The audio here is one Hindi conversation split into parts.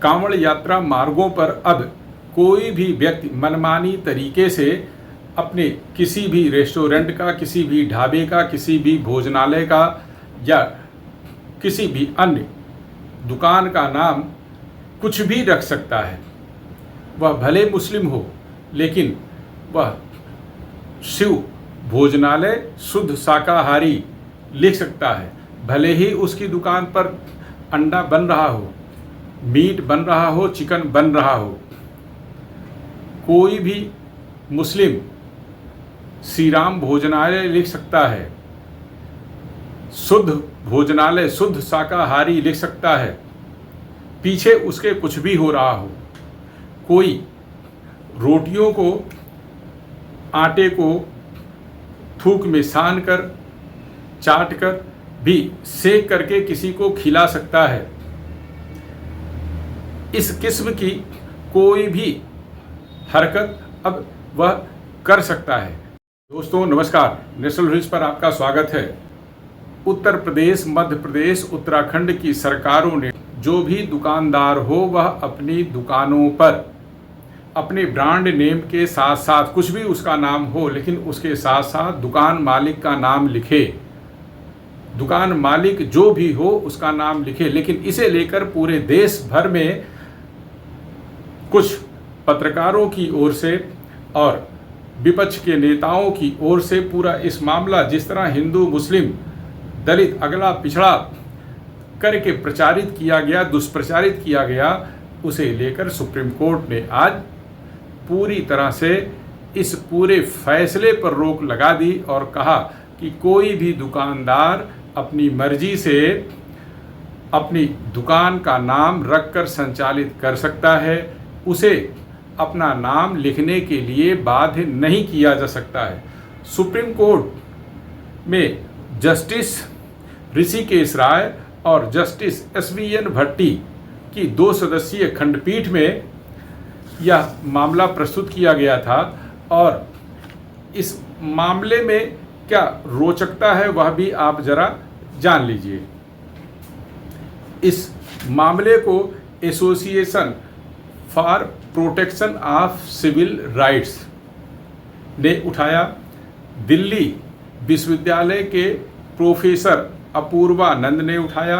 कांवड़ यात्रा मार्गों पर अब कोई भी व्यक्ति मनमानी तरीके से अपने किसी भी रेस्टोरेंट का, किसी भी ढाबे का, किसी भी भोजनालय का या किसी भी अन्य दुकान का नाम कुछ भी रख सकता है। वह भले मुस्लिम हो, लेकिन वह शिव भोजनालय शुद्ध शाकाहारी लिख सकता है। भले ही उसकी दुकान पर अंडा बन रहा हो, मीट बन रहा हो, चिकन बन रहा हो। कोई भी मुस्लिम श्री राम भोजनालय लिख सकता है, शुद्ध भोजनालय, शुद्ध शाकाहारी लिख सकता है, पीछे उसके कुछ भी हो रहा हो। कोई रोटियों को, आटे को थूक में सान कर, चाट कर भी सेक करके किसी को खिला सकता है। इस किस्म की कोई भी हरकत अब वह कर सकता है। दोस्तों नमस्कार, नेशनल न्यूज़ पर आपका स्वागत है। उत्तर प्रदेश, मध्य प्रदेश, उत्तराखंड की सरकारों ने जो भी दुकानदार हो वह अपनी दुकानों पर अपने ब्रांड नेम के साथ साथ, कुछ भी उसका नाम हो लेकिन उसके साथ साथ दुकान मालिक का नाम लिखे। दुकान मालिक जो भी हो उसका नाम लिखे। लेकिन इसे लेकर पूरे देश भर में कुछ पत्रकारों की ओर से और विपक्ष के नेताओं की ओर से पूरा इस मामला, जिस तरह हिंदू, मुस्लिम, दलित, अगला पिछड़ा करके प्रचारित किया गया, दुष्प्रचारित किया गया, उसे लेकर सुप्रीम कोर्ट ने आज पूरी तरह से इस पूरे फैसले पर रोक लगा दी और कहा कि कोई भी दुकानदार अपनी मर्जी से अपनी दुकान का नाम रखकर संचालित कर सकता है। उसे अपना नाम लिखने के लिए बाध्य नहीं किया जा सकता है। सुप्रीम कोर्ट में जस्टिस ऋषिकेश राय और जस्टिस SVN भट्टी की 2 सदस्यीय खंडपीठ में यह मामला प्रस्तुत किया गया था। और इस मामले में क्या रोचकता है वह भी आप जरा जान लीजिए। इस मामले को association for protection of civil rights ने उठाया। दिल्ली विश्वविद्यालय के प्रोफेसर अपूर्वानंद ने उठाया।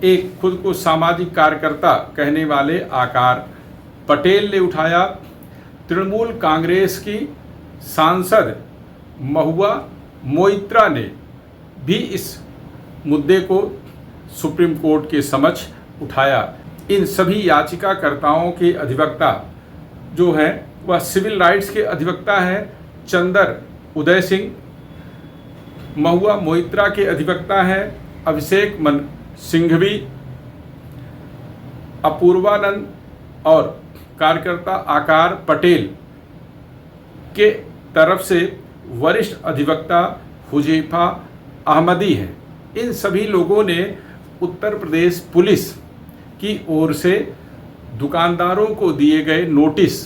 एक खुद को सामाजिक कार्यकर्ता कहने वाले आकार पटेल ने उठाया। तृणमूल कांग्रेस की सांसद महुआ मोइत्रा ने भी इस मुद्दे को सुप्रीम कोर्ट के समक्ष उठाया। इन सभी याचिकाकर्ताओं के अधिवक्ता जो हैं वह सिविल राइट्स के अधिवक्ता हैं। चंदर उदय सिंह महुआ मोइत्रा के अधिवक्ता हैं अभिषेक मन सिंघवी। अपूर्वानंद और कार्यकर्ता आकार पटेल के तरफ से वरिष्ठ अधिवक्ता हुजैफा अहमदी है। इन सभी लोगों ने उत्तर प्रदेश पुलिस की ओर से दुकानदारों को दिए गए नोटिस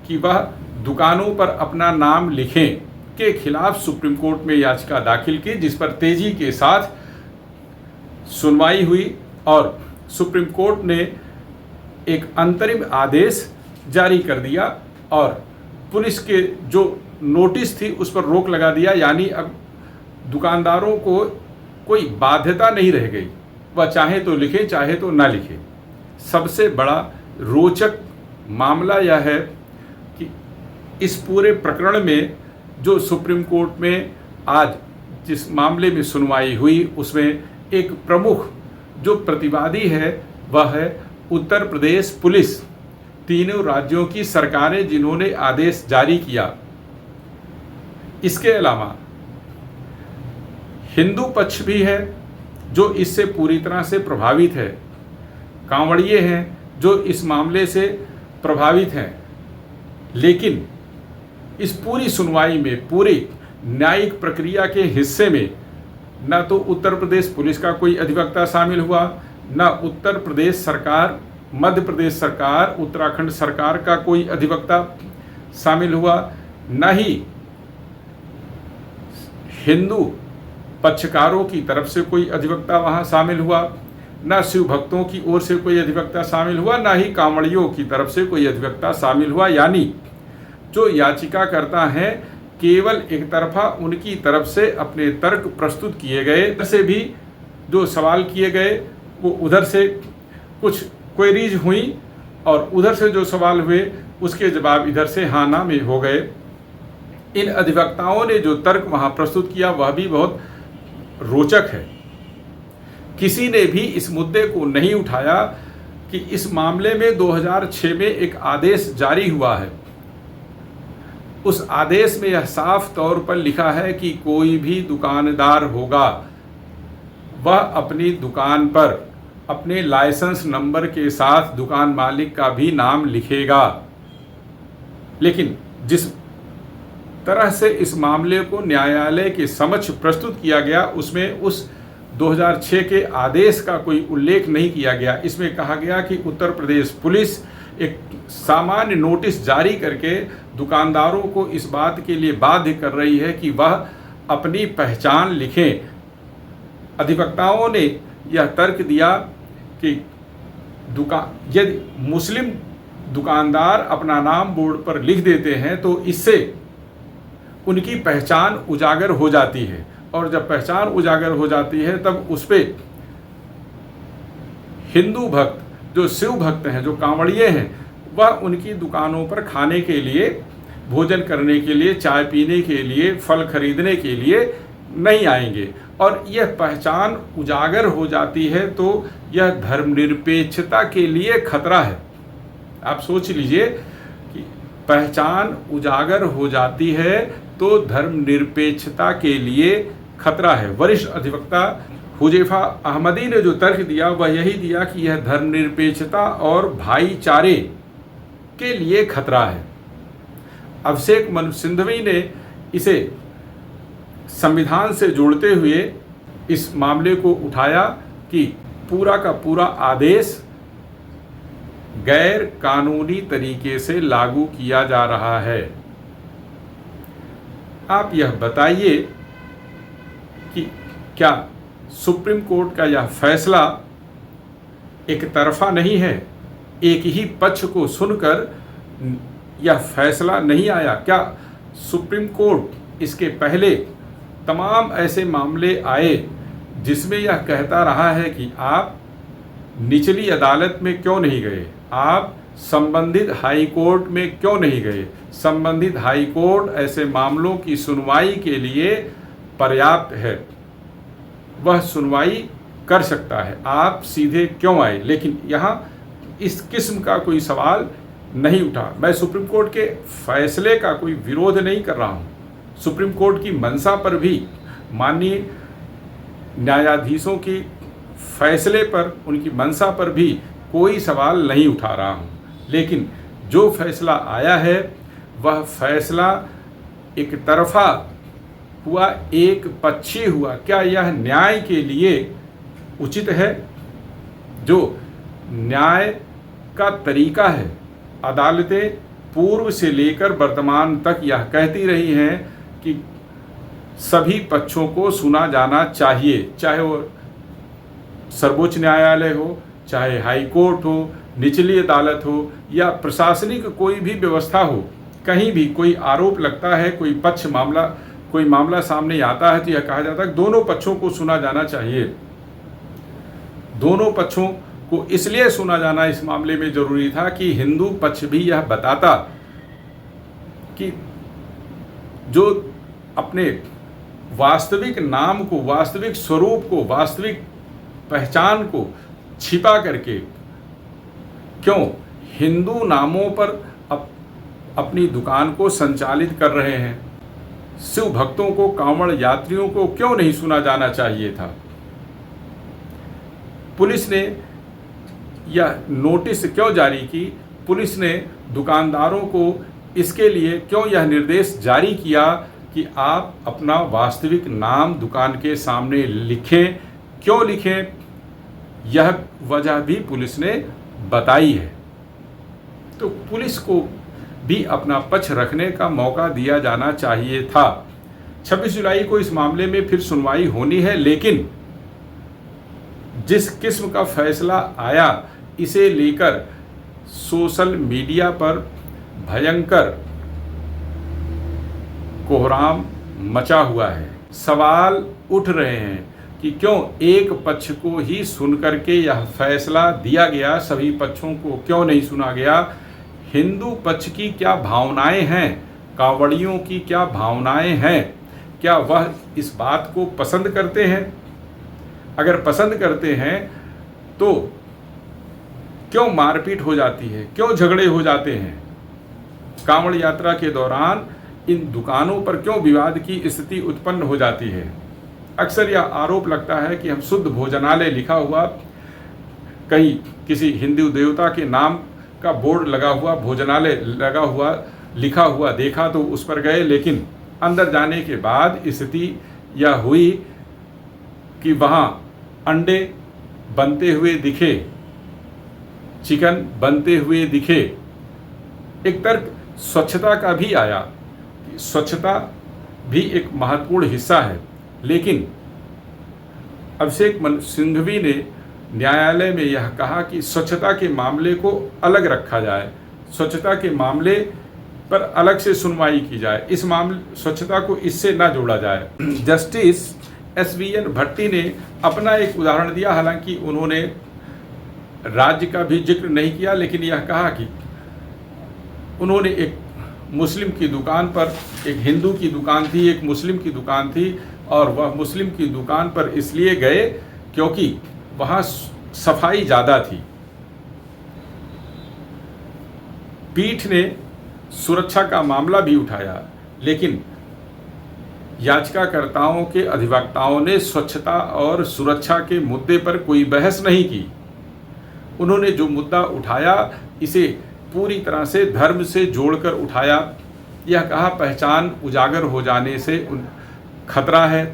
कि वह दुकानों पर अपना नाम लिखें के खिलाफ सुप्रीम कोर्ट में याचिका दाखिल की, जिस पर तेजी के साथ सुनवाई हुई और सुप्रीम कोर्ट ने एक अंतरिम आदेश जारी कर दिया और पुलिस के जो नोटिस थी उस पर रोक लगा दिया। यानी अब दुकानदारों को कोई बाध्यता नहीं रह गई, वह चाहे तो लिखे चाहे तो ना लिखे। सबसे बड़ा रोचक मामला यह है कि इस पूरे प्रकरण में जो सुप्रीम कोर्ट में आज जिस मामले में सुनवाई हुई उसमें एक प्रमुख जो प्रतिवादी है वह है उत्तर प्रदेश पुलिस, तीनों राज्यों की सरकारें जिन्होंने आदेश जारी किया। इसके अलावा हिंदू पक्ष भी है जो इससे पूरी तरह से प्रभावित है। कांवड़िए हैं जो इस मामले से प्रभावित हैं। लेकिन इस पूरी सुनवाई में, पूरी न्यायिक प्रक्रिया के हिस्से में न तो उत्तर प्रदेश पुलिस का कोई अधिवक्ता शामिल हुआ, न उत्तर प्रदेश सरकार, मध्य प्रदेश सरकार, उत्तराखंड सरकार का कोई अधिवक्ता शामिल हुआ, न ही हिंदू पक्षकारों की तरफ से कोई अधिवक्ता वहां शामिल हुआ। ना शिव भक्तों की ओर से कोई अधिवक्ता शामिल हुआ, ना ही कांवड़ियों की तरफ से कोई अधिवक्ता शामिल हुआ। यानी जो याचिका करता है केवल एक तरफा उनकी तरफ से अपने तर्क प्रस्तुत किए गए, इधर से भी जो सवाल किए गए वो उधर से कुछ क्वेरीज हुई और उधर से जो सवाल हुए उसके जवाब इधर से हाँ ना में हो गए। इन अधिवक्ताओं ने जो तर्क वहाँ प्रस्तुत किया वह भी बहुत रोचक है। किसी ने भी इस मुद्दे को नहीं उठाया कि इस मामले में 2006 में एक आदेश जारी हुआ है। उस आदेश में यह साफ तौर पर लिखा है कि कोई भी दुकानदार होगा वह अपनी दुकान पर अपने लाइसेंस नंबर के साथ दुकान मालिक का भी नाम लिखेगा। लेकिन जिस तरह से इस मामले को न्यायालय के समक्ष प्रस्तुत किया गया उसमें उस 2006 के आदेश का कोई उल्लेख नहीं किया गया। इसमें कहा गया कि उत्तर प्रदेश पुलिस एक सामान्य नोटिस जारी करके दुकानदारों को इस बात के लिए बाध्य कर रही है कि वह अपनी पहचान लिखें। अधिवक्ताओं ने यह तर्क दिया कि यदि मुस्लिम दुकानदार अपना नाम बोर्ड पर लिख देते हैं तो इससे उनकी पहचान उजागर हो जाती है, और जब पहचान उजागर हो जाती है तब उस पर हिंदू भक्त जो शिव भक्त हैं, जो कांवड़िए हैं, वह उनकी दुकानों पर खाने के लिए, भोजन करने के लिए, चाय पीने के लिए, फल खरीदने के लिए नहीं आएंगे। और यह पहचान उजागर हो जाती है तो यह धर्मनिरपेक्षता के लिए खतरा है। आप सोच लीजिए कि पहचान उजागर हो जाती है तो धर्मनिरपेक्षता के लिए खतरा है। वरिष्ठ अधिवक्ता हुजैफा अहमदी ने जो तर्क दिया वह यही दिया कि यह धर्मनिरपेक्षता और भाईचारे के लिए खतरा है। अभिषेक मनु सिंघवी ने इसे संविधान से जोड़ते हुए इस मामले को उठाया कि पूरा का पूरा आदेश गैर कानूनी तरीके से लागू किया जा रहा है। आप यह बताइए कि क्या सुप्रीम कोर्ट का यह फैसला एक तरफा नहीं है? एक ही पक्ष को सुनकर यह फैसला नहीं आया। क्या सुप्रीम कोर्ट इसके पहले तमाम ऐसे मामले आए जिसमें यह कहता रहा है कि आप निचली अदालत में क्यों नहीं गए, आप संबंधित हाई कोर्ट में क्यों नहीं गए? संबंधित हाई कोर्ट ऐसे मामलों की सुनवाई के लिए पर्याप्त है, वह सुनवाई कर सकता है, आप सीधे क्यों आए? लेकिन यहाँ इस किस्म का कोई सवाल नहीं उठा। मैं सुप्रीम कोर्ट के फैसले का कोई विरोध नहीं कर रहा हूँ। सुप्रीम कोर्ट की मंशा पर भी, माननीय न्यायाधीशों की फैसले पर, उनकी मंशा पर भी कोई सवाल नहीं उठा रहा हूँ। लेकिन जो फैसला आया है वह फैसला एक तरफा हुआ, एक पक्षी हुआ। क्या यह न्याय के लिए उचित है? जो न्याय का तरीका है, अदालतें पूर्व से लेकर वर्तमान तक यह कहती रही हैं कि सभी पक्षों को सुना जाना चाहिए, चाहे वो सर्वोच्च न्यायालय हो, चाहे हाई कोर्ट हो, निचली अदालत हो या प्रशासनिक कोई भी व्यवस्था हो। कहीं भी कोई आरोप लगता है, कोई मामला सामने आता है तो यह कहा जाता है कि दोनों पक्षों को सुना जाना चाहिए। दोनों पक्षों को इसलिए सुना जाना इस मामले में जरूरी था कि हिंदू पक्ष भी यह बताता कि जो अपने वास्तविक नाम को, वास्तविक स्वरूप को, वास्तविक पहचान को छिपा करके क्यों हिंदू नामों पर अपनी दुकान को संचालित कर रहे हैं। शिव भक्तों को, कांवड़ यात्रियों को क्यों नहीं सुना जाना चाहिए था? पुलिस ने यह नोटिस क्यों जारी की? पुलिस ने दुकानदारों को इसके लिए क्यों यह निर्देश जारी किया कि आप अपना वास्तविक नाम दुकान के सामने लिखें? क्यों लिखें? यह वजह भी पुलिस ने बताई है। तो पुलिस को भी अपना पक्ष रखने का मौका दिया जाना चाहिए था। 26 जुलाई को इस मामले में फिर सुनवाई होनी है, लेकिन जिस किस्म का फैसला आया, इसे लेकर सोशल मीडिया पर भयंकर कोहराम मचा हुआ है। सवाल उठ रहे हैं कि क्यों एक पक्ष को ही सुनकर के यह फैसला दिया गया, सभी पक्षों को क्यों नहीं सुना गया। हिंदू पक्ष की क्या भावनाएं हैं, कांवड़ियों की क्या भावनाएं हैं, क्या वह इस बात को पसंद करते हैं? अगर पसंद करते हैं तो क्यों मारपीट हो जाती है, क्यों झगड़े हो जाते हैं? कांवड़ यात्रा के दौरान इन दुकानों पर क्यों विवाद की स्थिति उत्पन्न हो जाती है? अक्सर यह आरोप लगता है कि हम शुद्ध भोजनालय लिखा हुआ, कहीं किसी हिंदू देवता के नाम का बोर्ड लगा हुआ, भोजनालय लगा हुआ, लिखा हुआ देखा तो उस पर गए, लेकिन अंदर जाने के बाद स्थिति यह हुई कि वहाँ अंडे बनते हुए दिखे, चिकन बनते हुए दिखे। एक तर्क स्वच्छता का भी आया, स्वच्छता भी एक महत्वपूर्ण हिस्सा है, लेकिन अभिषेक मनु सिंघवी ने न्यायालय में यह कहा कि स्वच्छता के मामले को अलग रखा जाए, स्वच्छता के मामले पर अलग से सुनवाई की जाए, इस मामले स्वच्छता को इससे ना जोड़ा जाए। जस्टिस SVN भट्टी ने अपना एक उदाहरण दिया, हालांकि उन्होंने राज्य का भी जिक्र नहीं किया, लेकिन यह कहा कि उन्होंने एक मुस्लिम की दुकान पर, एक हिंदू की दुकान थी, एक मुस्लिम की दुकान थी, और वह मुस्लिम की दुकान पर इसलिए गए क्योंकि वहाँ सफाई ज़्यादा थी। पीठ ने सुरक्षा का मामला भी उठाया, लेकिन याचिकाकर्ताओं के अधिवक्ताओं ने स्वच्छता और सुरक्षा के मुद्दे पर कोई बहस नहीं की। उन्होंने जो मुद्दा उठाया, इसे पूरी तरह से धर्म से जोड़कर उठाया। यह कहा पहचान उजागर हो जाने से खतरा है।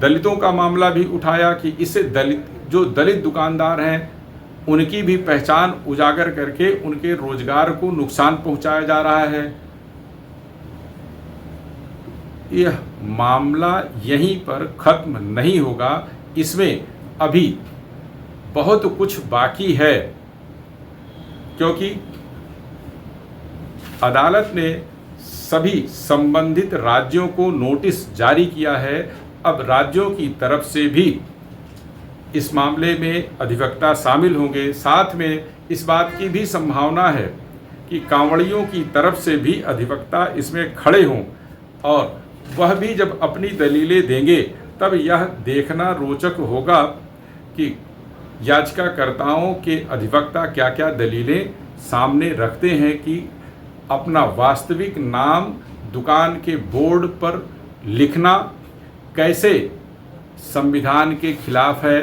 दलितों का मामला भी उठाया कि इससे दलित दुकानदार हैं, उनकी भी पहचान उजागर करके उनके रोजगार को नुकसान पहुंचाया जा रहा है। यह मामला यहीं पर खत्म नहीं होगा, इसमें अभी बहुत कुछ बाकी है, क्योंकि अदालत ने सभी संबंधित राज्यों को नोटिस जारी किया है। अब राज्यों की तरफ से भी इस मामले में अधिवक्ता शामिल होंगे। साथ में इस बात की भी संभावना है कि कांवड़ियों की तरफ से भी अधिवक्ता इसमें खड़े हों, और वह भी जब अपनी दलीलें देंगे तब यह देखना रोचक होगा कि याचिकाकर्ताओं के अधिवक्ता क्या क्या दलीलें सामने रखते हैं कि अपना वास्तविक नाम दुकान के बोर्ड पर लिखना कैसे संविधान के खिलाफ है,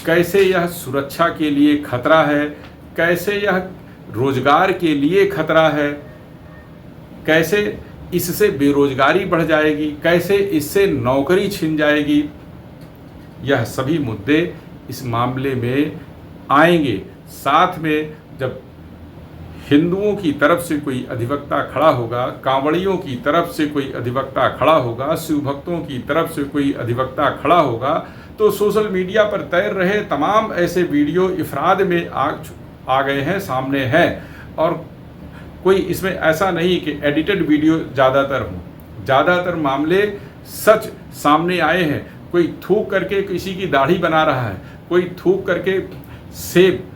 कैसे यह सुरक्षा के लिए खतरा है, कैसे यह रोजगार के लिए खतरा है, कैसे इससे बेरोजगारी बढ़ जाएगी, कैसे इससे नौकरी छिन जाएगी। यह सभी मुद्दे इस मामले में आएंगे। साथ में जब हिंदुओं की तरफ से कोई अधिवक्ता खड़ा होगा, कांवड़ियों की तरफ से कोई अधिवक्ता खड़ा होगा, शिव भक्तों की तरफ से कोई अधिवक्ता खड़ा होगा, तो सोशल मीडिया पर तैर रहे तमाम ऐसे वीडियो इफराद में आ गए हैं, सामने हैं। और कोई इसमें ऐसा नहीं कि एडिटेड वीडियो ज़्यादातर हों, ज़्यादातर मामले सच सामने आए हैं। कोई थूक करके किसी की दाढ़ी बना रहा है, कोई थूक करके सेब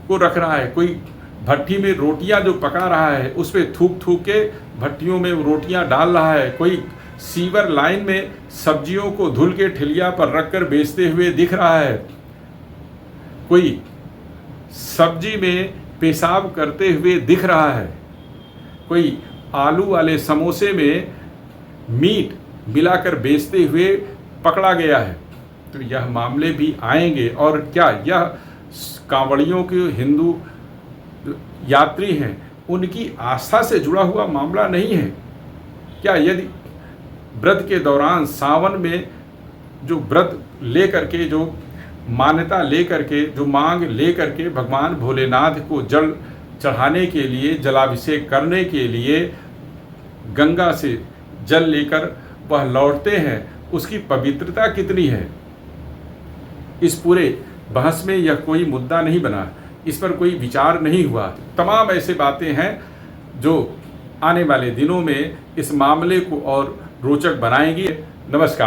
को रख रहा है, कोई भट्टी में रोटियां जो पका रहा है उस पर थूक थूक के भट्टियों में रोटियां डाल रहा है, कोई सीवर लाइन में सब्जियों को धुल के ठिलिया पर रखकर बेचते हुए दिख रहा है, कोई सब्जी में पेशाब करते हुए दिख रहा है, कोई आलू वाले समोसे में मीट मिलाकर बेचते हुए पकड़ा गया है। तो यह मामले भी आएंगे। और क्या यह कांवड़ियों के हिंदू यात्री हैं, उनकी आस्था से जुड़ा हुआ मामला नहीं है क्या? यदि व्रत के दौरान सावन में जो व्रत ले करके, जो मान्यता ले करके, जो मांग ले करके भगवान भोलेनाथ को जल चढ़ाने के लिए, जलाभिषेक करने के लिए गंगा से जल लेकर वह लौटते हैं, उसकी पवित्रता कितनी है? इस पूरे बहस में यह कोई मुद्दा नहीं बना, इस पर कोई विचार नहीं हुआ। तमाम ऐसे बातें हैं जो आने वाले दिनों में इस मामले को और रोचक बनाएंगी। नमस्कार।